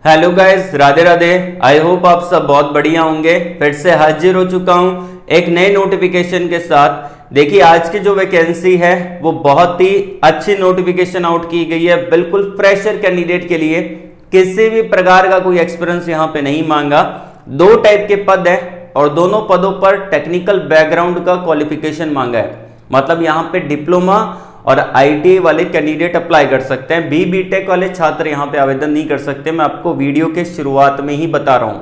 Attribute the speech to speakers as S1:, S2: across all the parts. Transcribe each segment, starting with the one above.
S1: Hello guys, Radhe Radhe. I hope आप सब बहुत बढ़िया होंगे। फिर से हाजिर हो चुका हूं एक नए नोटिफिकेशन के साथ। देखिए, आज की जो वैकेंसी है वो बहुत ही अच्छी नोटिफिकेशन आउट की गई है, बिल्कुल फ्रेशर कैंडिडेट के लिए। किसी भी प्रकार का कोई एक्सपीरियंस यहाँ पे नहीं मांगा। दो टाइप के पद है और दोनों पदों पर टेक्निकल बैकग्राउंड का क्वालिफिकेशन मांगा है। मतलब यहाँ पे डिप्लोमा और आईटीआई वाले कैंडिडेट अप्लाई कर सकते हैं। बीटेक वाले छात्र यहाँ पे आवेदन नहीं कर सकते। मैं आपको वीडियो के शुरुआत में ही बता रहा हूँ,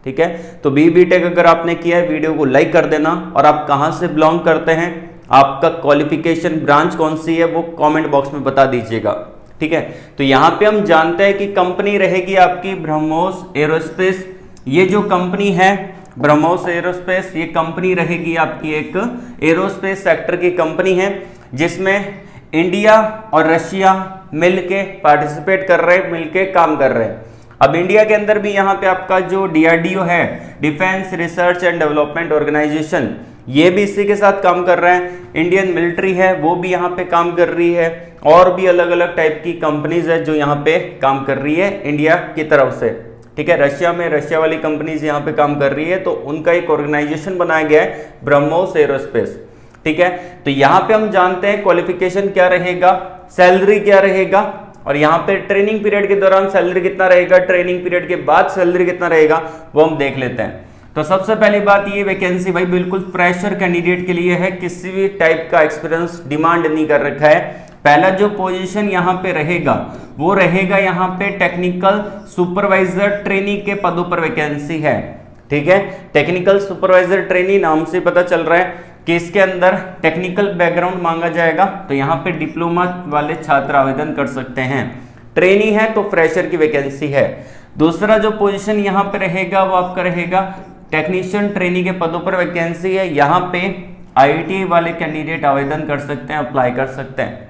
S1: ठीक है। तो बीटेक अगर आपने किया है, वीडियो को लाइक कर देना। और आप कहाँ से बिलोंग करते हैं, आपका क्वालिफिकेशन ब्रांच कौन सी है, वो कॉमेंट बॉक्स में बता दीजिएगा, ठीक है। तो यहाँ पे हम जानते हैं कि कंपनी रहेगी आपकी ब्रह्मोस एरोस्पेस। ये जो कंपनी है ब्रह्मोस एरोस्पेस, ये कंपनी रहेगी आपकी एक एरोस्पेस सेक्टर की कंपनी है, जिसमें इंडिया और रशिया मिलके पार्टिसिपेट कर रहे हैं, मिलके काम कर रहे हैं। अब इंडिया के अंदर भी यहाँ पे आपका जो डीआरडीओ है, defence research and development organisation, ये भी इसी के साथ काम कर रहा है। इंडियन मिलिट्री है, वो भी यहाँ पे काम कर रही है। और भी अलग अलग टाइप की कंपनीज है जो यहाँ पे काम कर रही है इंडिया की तरफ से, ठीक है। रशिया में रशिया वाली कंपनीज यहाँ पे काम कर रही है, तो उनका एक ऑर्गेनाइजेशन बनाया गया है ब्रह्मोस एरोस्पेस, ठीक है। तो यहाँ पे हम जानते हैं क्वालिफिकेशन क्या रहेगा, सैलरी क्या रहेगा, और यहाँ पे ट्रेनिंग पीरियड के दौरान सैलरी कितना रहेगा, ट्रेनिंग पीरियड के बाद सैलरी कितना रहेगा, वो हम देख लेते हैं। तो सबसे पहली बात, ये वैकेंसी भाई बिल्कुल फ्रेशर कैंडिडेट के लिए है। किसी भी टाइप का एक्सपीरियंस डिमांड नहीं कर रखा है। पहला जो पोजीशन यहाँ पे रहेगा वो रहेगा यहाँ पे टेक्निकल सुपरवाइजर ट्रेनी के पदों पर वैकेंसी है, ठीक है। टेक्निकल सुपरवाइजर ट्रेनी नाम से पता चल रहा है कि इसके अंदर टेक्निकल बैकग्राउंड मांगा जाएगा। तो यहाँ पे डिप्लोमा वाले छात्र आवेदन कर सकते हैं। ट्रेनी है तो फ्रेशर की वैकेंसी है। दूसरा जो पोजीशन यहाँ पे रहेगा वो आपका रहेगा टेक्नीशियन ट्रेनी के पदों पर वैकेंसी है। यहाँ पे आईटीआई वाले कैंडिडेट आवेदन कर सकते हैं, अप्लाई कर सकते हैं।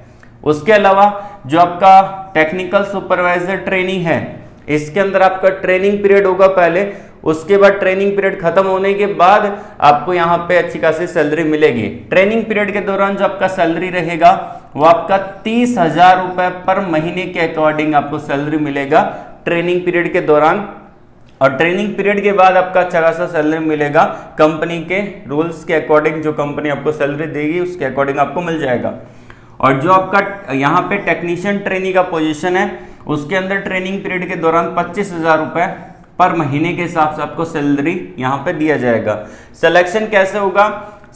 S1: उसके अलावा जो आपका टेक्निकल सुपरवाइजर ट्रेनी है, इसके अंदर आपका ट्रेनिंग पीरियड होगा पहले, उसके बाद ट्रेनिंग पीरियड खत्म होने के बाद आपको यहाँ पे अच्छी खासी सैलरी मिलेगी। ट्रेनिंग पीरियड के दौरान जो आपका सैलरी रहेगा वो आपका 30,000 रुपए पर महीने के अकॉर्डिंग आपको सैलरी मिलेगा ट्रेनिंग पीरियड के दौरान। और ट्रेनिंग पीरियड के बाद आपका अच्छा खासा सैलरी मिलेगा कंपनी के रूल्स के अकॉर्डिंग। जो कंपनी आपको सैलरी देगी उसके अकॉर्डिंग आपको मिल जाएगा। और जो आपका यहाँ पे टेक्नीशियन ट्रेनी का पोजीशन है, उसके अंदर ट्रेनिंग पीरियड के दौरान 25,000 रुपए पर महीने के हिसाब से आपको सैलरी यहाँ पे दिया जाएगा। सिलेक्शन कैसे होगा,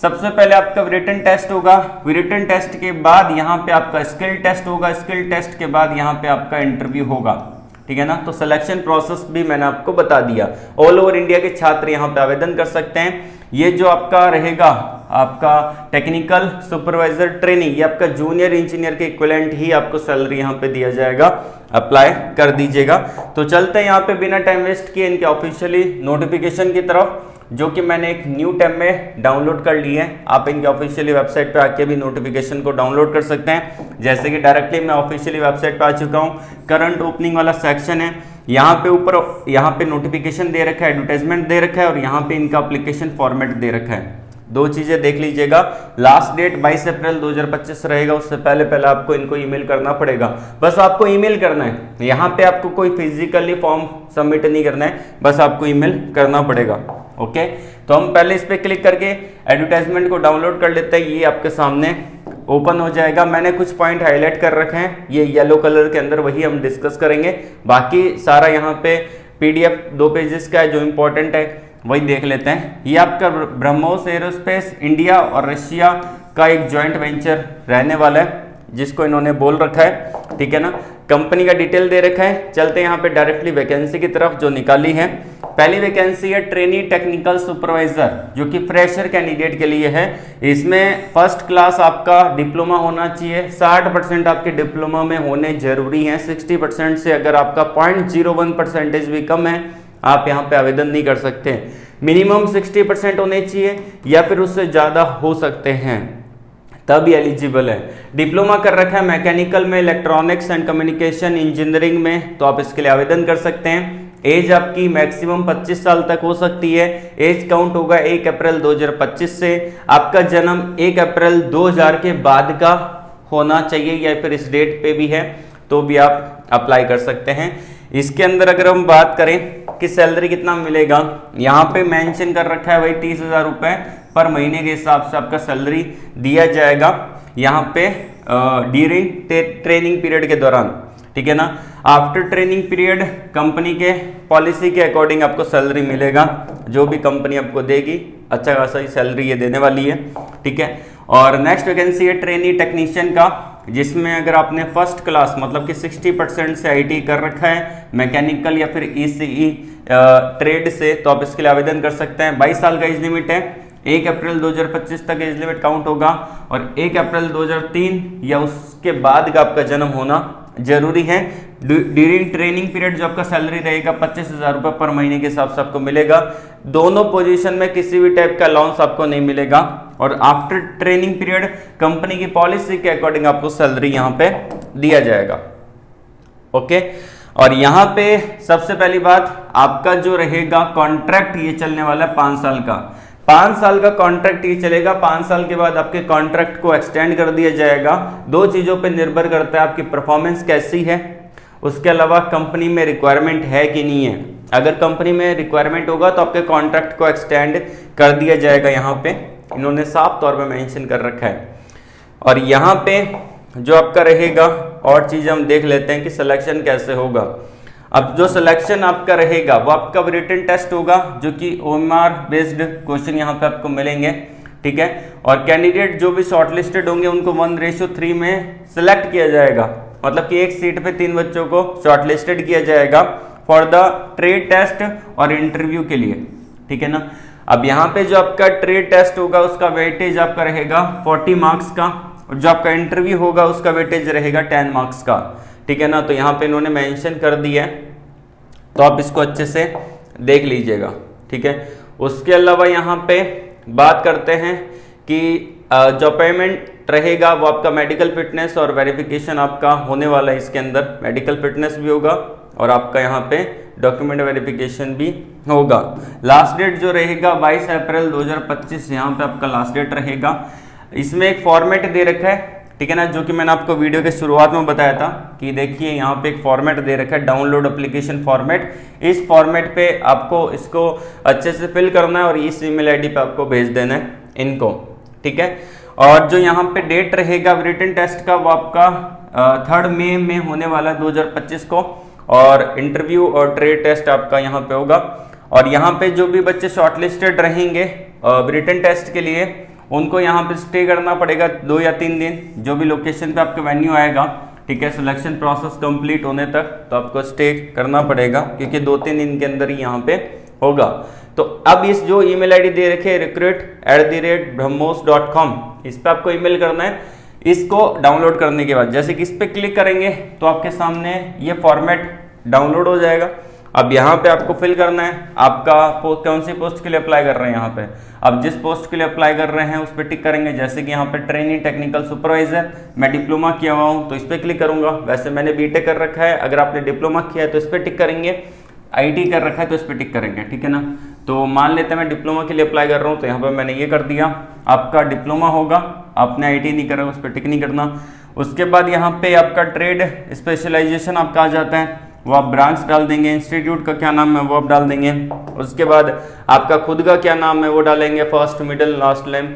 S1: सबसे पहले आपका रिटन टेस्ट होगा। रिटन टेस्ट के बाद यहाँ पे आपका स्किल टेस्ट होगा। स्किल टेस्ट के बाद यहाँ पे आपका इंटरव्यू होगा, ठीक है ना। तो सिलेक्शन प्रोसेस भी मैंने आपको बता दिया। ऑल ओवर इंडिया के छात्र यहाँ पे आवेदन कर सकते हैं। ये जो आपका रहेगा आपका टेक्निकल सुपरवाइजर ट्रेनिंग, ये आपका जूनियर इंजीनियर के इक्विवेलेंट ही आपको सैलरी यहाँ पे दिया जाएगा। अप्लाई कर दीजिएगा। तो चलते हैं यहाँ पे बिना टाइम वेस्ट किए इनके ऑफिशियली नोटिफिकेशन की तरफ, जो कि मैंने एक न्यू टैब में डाउनलोड कर ली है। आप इनके ऑफिशियली वेबसाइट पे आके भी नोटिफिकेशन को डाउनलोड कर सकते हैं। जैसे कि डायरेक्टली मैं ऑफिशियली वेबसाइट पे आ चुका हूँ। करंट ओपनिंग वाला सेक्शन है, यहाँ पे ऊपर यहाँ पे नोटिफिकेशन दे रखा है, एडवर्टाइजमेंट दे रखा है, और यहाँ पे इनका एप्लीकेशन फॉर्मेट दे रखा है। दो चीजें देख लीजिएगा। लास्ट डेट 22 अप्रैल 2025 रहेगा। उससे पहले पहले आपको इनको ईमेल करना पड़ेगा। बस आपको ईमेल करना है। यहाँ पे आपको कोई फिजिकली फॉर्म सबमिट नहीं करना है, बस आपको ईमेल करना पड़ेगा। ओके, तो हम पहले इस पे क्लिक करके एडवर्टाइजमेंट को डाउनलोड कर लेते हैं। ये आपके सामने ओपन हो जाएगा। मैंने कुछ पॉइंट हाईलाइट कर रखे हैं, ये येलो कलर के अंदर, वही हम डिस्कस करेंगे। बाकी सारा यहाँ पे पीडीएफ 2 पेजेस का है, जो इंपॉर्टेंट है वही देख लेते हैं। ये आपका ब्रह्मोस एरोस्पेस इंडिया और रशिया का एक जॉइंट वेंचर रहने वाला है, जिसको इन्होंने बोल रखा है, ठीक है ना। कंपनी का डिटेल दे रखा है। चलते हैं यहाँ पे डायरेक्टली वैकेंसी की तरफ जो निकाली है। पहली वैकेंसी है ट्रेनी टेक्निकल सुपरवाइजर, जो कि फ्रेशर कैंडिडेट के लिए है। इसमें फर्स्ट क्लास आपका डिप्लोमा होना चाहिए। 60% आपके डिप्लोमा में होने जरूरी है। 60% से अगर आपका 0.01% भी कम है, आप यहाँ पे आवेदन नहीं कर सकते। मिनिमम 60% होने चाहिए या फिर उससे ज्यादा हो सकते हैं, तब एलिजिबल है। डिप्लोमा कर रखा है मैकेनिकल में, इलेक्ट्रॉनिक्स एंड कम्युनिकेशन इंजीनियरिंग में, तो आप इसके लिए आवेदन कर सकते हैं। एज आपकी मैक्सिमम 25 साल तक हो सकती है। एज काउंट होगा 1 अप्रैल 2025 से। आपका जन्म 1 अप्रैल 2000 के बाद का होना चाहिए, या फिर इस डेट पे भी है तो भी आप अप्लाई कर सकते हैं। इसके अंदर अगर हम बात करें कि सैलरी कितना मिलेगा, यहाँ पे मेंशन कर रखा है भाई 30,000 रुपये पर महीने के हिसाब से आपका सैलरी दिया जाएगा यहाँ पे ड्यूरिंग ट्रेनिंग पीरियड के दौरान, ठीक है ना। आफ्टर ट्रेनिंग पीरियड कंपनी के पॉलिसी के अकॉर्डिंग आपको सैलरी मिलेगा, जो भी कंपनी आपको देगी अच्छा खासा ही सैलरी ये देने वाली है, ठीक है। और नेक्स्ट वैकेंसी है ट्रेनी टेक्नीशियन का, जिसमें अगर आपने फर्स्ट क्लास मतलब कि 60% से आईटी कर रखा है मैकेनिकल या फिर ईसीई ट्रेड से, तो आप इसके लिए आवेदन कर सकते हैं। 22 साल का एज लिमिट है, 1 अप्रैल 2025 तक एज लिमिट काउंट होगा और 1 अप्रैल 2003 या उसके बाद का आपका जन्म होना जरूरी है। ड्यूरिंग ट्रेनिंग पीरियड जो आपका सैलरी रहेगा 25,000 रुपये पर महीने के हिसाब से आपको मिलेगा। दोनों पोजीशन में किसी भी टाइप का अलाउंस आपको नहीं मिलेगा और आफ्टर ट्रेनिंग पीरियड कंपनी की पॉलिसी के अकॉर्डिंग आपको सैलरी यहाँ पे दिया जाएगा, ओके। और यहाँ पे सबसे पहली बात, आपका जो रहेगा कॉन्ट्रैक्ट ये चलने वाला है 5 साल का। 5 साल का कॉन्ट्रैक्ट ये चलेगा। 5 साल के बाद आपके कॉन्ट्रैक्ट को एक्सटेंड कर दिया जाएगा। 2 चीजों पे निर्भर करता है, आपकी परफॉर्मेंस कैसी है, उसके अलावा कंपनी में रिक्वायरमेंट है कि नहीं है। अगर कंपनी में रिक्वायरमेंट होगा तो आपके कॉन्ट्रैक्ट को एक्सटेंड कर दिया जाएगा, यहाँ पे इन्होंने साफ तौर पे मेंशन कर रखा है। और यहाँ पे जो आपका रहेगा और चीज़ हम देख लेते हैं कि सिलेक्शन कैसे होगा। अब जो सिलेक्शन आपका रहेगा वो आपका रिटन टेस्ट होगा, जो कि OMR बेस्ड क्वेश्चन यहाँ पे आपको मिलेंगे, ठीक है। और कैंडिडेट जो भी शॉर्टलिस्टेड होंगे उनको 1:3 में सिलेक्ट किया जाएगा, मतलब कि एक सीट पे 3 बच्चों को शॉर्टलिस्टेड किया जाएगा फॉर द ट्रेड टेस्ट और इंटरव्यू के लिए, ठीक है ना। अब यहाँ पे जो आपका ट्रेड टेस्ट होगा उसका वेटेज आपका रहेगा 40 मार्क्स का, और जो आपका इंटरव्यू होगा उसका वेटेज रहेगा 10 मार्क्स का, ठीक है ना। तो यहाँ पे इन्होंने मेंशन कर दिया है, तो आप इसको अच्छे से देख लीजिएगा, ठीक है। उसके अलावा यहाँ पे बात करते हैं कि जो पेमेंट रहेगा वो आपका मेडिकल फिटनेस और वेरिफिकेशन आपका होने वाला है। इसके अंदर मेडिकल फिटनेस भी होगा और आपका यहाँ पे डॉक्यूमेंट वेरिफिकेशन भी होगा। लास्ट डेट जो रहेगा 22 अप्रैल 2025 यहाँ पे आपका लास्ट डेट रहेगा। इसमें एक फॉर्मेट दे रखा है, ठीक है ना, जो कि मैंने आपको वीडियो के शुरुआत में बताया था कि देखिए यहाँ पे एक फॉर्मेट दे रखा है, डाउनलोड एप्लीकेशन फॉर्मेट। इस फॉर्मेट पे आपको इसको अच्छे से फिल करना है और इस ईमेल आईडी पे आपको भेज देना है इनको, ठीक है। और जो यहाँ पे डेट रहेगा रिटन टेस्ट का वो आपका 3 मई में होने वाला है 2025 को, और इंटरव्यू और ट्रेड टेस्ट आपका यहाँ पे होगा। और यहाँ पे जो भी बच्चे शॉर्टलिस्टेड रहेंगे रिटन टेस्ट के लिए, उनको यहाँ पे स्टे करना पड़ेगा 2 या 3 दिन, जो भी लोकेशन पे आपका वेन्यू आएगा, ठीक है। सिलेक्शन प्रोसेस कंप्लीट होने तक तो आपको स्टे करना पड़ेगा, क्योंकि 2-3 दिन के अंदर ही यहाँ पे होगा। तो अब इस जो ईमेल आईडी दे रखे recruit@brahmos.com, इस पे आपको ईमेल करना है। इसको डाउनलोड करने के बाद जैसे कि इस पे क्लिक करेंगे तो आपके सामने ये फॉर्मेट डाउनलोड हो जाएगा। अब यहाँ पे आपको फिल करना है आपका कौन सी पोस्ट के लिए अप्लाई कर रहे हैं। यहाँ पे अब जिस पोस्ट के लिए अप्लाई कर रहे हैं उस पर टिक करेंगे। जैसे कि यहाँ पे ट्रेनिंग टेक्निकल सुपरवाइजर, मैं डिप्लोमा किया हुआ हूँ तो इस पर क्लिक करूंगा। वैसे मैंने बीटेक कर रखा है, अगर आपने डिप्लोमा किया है तो इस पर टिक करेंगे, आईटी कर रखा है तो इस पर टिक करेंगे, ठीक है ना। तो मान लेते हैं मैं डिप्लोमा के लिए अप्लाई कर रहा हूँ, तो यहाँ पर मैंने ये कर दिया। आपका डिप्लोमा होगा, आपने आईटी नहीं करा, उस पर टिक नहीं करना। उसके बाद यहाँ पे आपका ट्रेड स्पेशलाइजेशन आपका आ जाता है, वो आप ब्रांच डाल देंगे। इंस्टीट्यूट का क्या नाम है वो आप डाल देंगे। उसके बाद आपका खुद का क्या नाम है वो डालेंगे, फर्स्ट मिडिल लास्ट नेम।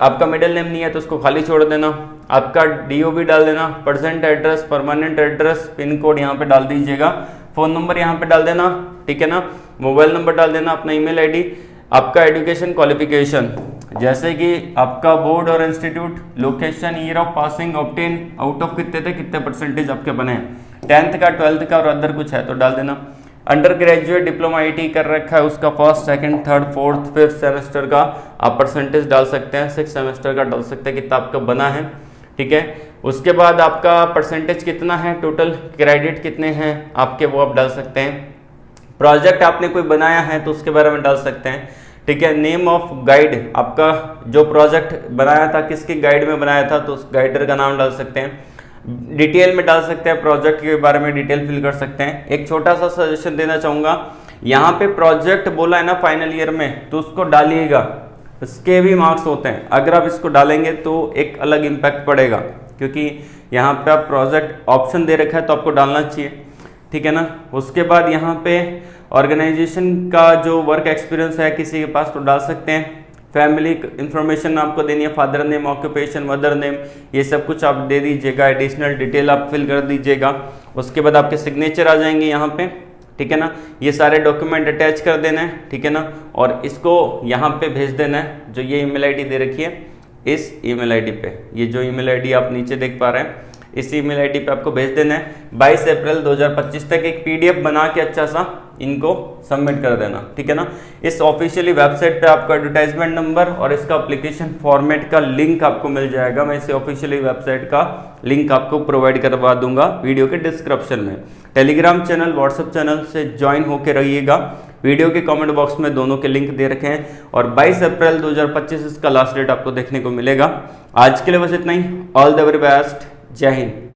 S1: आपका मिडिल नेम नहीं है तो उसको खाली छोड़ देना। आपका डीओबी डाल देना, percent address, permanent address, pin code यहाँ पे डाल दीजिएगा। फ़ोन नंबर यहाँ पे डाल देना, ठीक है ना। मोबाइल नंबर डाल देना, अपना ईमेल आईडी, आपका एजुकेशन क्वालिफिकेशन, जैसे कि आपका बोर्ड और institute, location, year of passing, obtain, out of कितने थे, कितने परसेंटेज आपके बने हैं, 10th का, 12th का और अदर कुछ है तो डाल देना। अंडर ग्रेजुएट डिप्लोमा आईटी कर रखा है उसका 1st, 2nd, 3rd, 4th, 5th semester का आप परसेंटेज डाल सकते हैं। 6th सेमेस्टर का डाल सकते हैं कितना आपका बना है, ठीक है। उसके बाद आपका परसेंटेज कितना है, टोटल क्रेडिट कितने हैं आपके, वो आप डाल सकते हैं। प्रोजेक्ट आपने कोई बनाया है तो उसके बारे में डाल सकते हैं, ठीक है। नेम ऑफ गाइड, आपका जो प्रोजेक्ट बनाया था किसकी गाइड में बनाया था तो उस गाइडर का नाम डाल सकते हैं। डिटेल में डाल सकते हैं, प्रोजेक्ट के बारे में डिटेल फिल कर सकते हैं। एक छोटा सा सजेशन देना चाहूँगा, यहाँ पे प्रोजेक्ट बोला है ना फाइनल ईयर में, तो उसको डालिएगा, इसके भी मार्क्स होते हैं। अगर आप इसको डालेंगे तो एक अलग इम्पैक्ट पड़ेगा, क्योंकि यहाँ पे आप प्रोजेक्ट ऑप्शन दे रखा है तो आपको डालना चाहिए। ठीक है ना। उसके बाद यहाँ पे ऑर्गेनाइजेशन का जो वर्क एक्सपीरियंस है किसी के पास तो डाल सकते हैं। फैमिली इंफॉर्मेशन आपको देनी है, father name, occupation, mother name, ये सब कुछ आप दे दीजिएगा। एडिशनल डिटेल आप फिल कर दीजिएगा। उसके बाद आपके सिग्नेचर आ जाएंगे यहाँ पे, ठीक है ना। ये सारे डॉक्यूमेंट अटैच कर देना है, ठीक है ना। और इसको यहाँ पे भेज देना है, जो ये ईमेल आईडी दे रखी है इस ईमेल आईडी पे, ये जो ईमेल आईडी आप नीचे देख पा रहे हैं इस ईमेल आईडी पे आपको भेज देना है। 22 अप्रैल 2025 तक एक पीडीएफ बना के अच्छा सा इनको सबमिट कर देना, ठीक है ना। इस ऑफिशियली वेबसाइट पे आपको एडवर्टाइजमेंट नंबर और इसका एप्लीकेशन फॉर्मेट का लिंक आपको मिल जाएगा। मैं इसे ऑफिशियली वेबसाइट का लिंक आपको प्रोवाइड करवा दूंगा वीडियो के डिस्क्रिप्शन में। टेलीग्राम चैनल, व्हाट्सएप चैनल से ज्वाइन होकर रहिएगा। वीडियो के कमेंट बॉक्स में दोनों के लिंक दे रखे हैं। और 22 अप्रैल 2025 इसका लास्ट डेट आपको देखने को मिलेगा। आज के लिए बस इतना ही। All the very best. जय हिंद।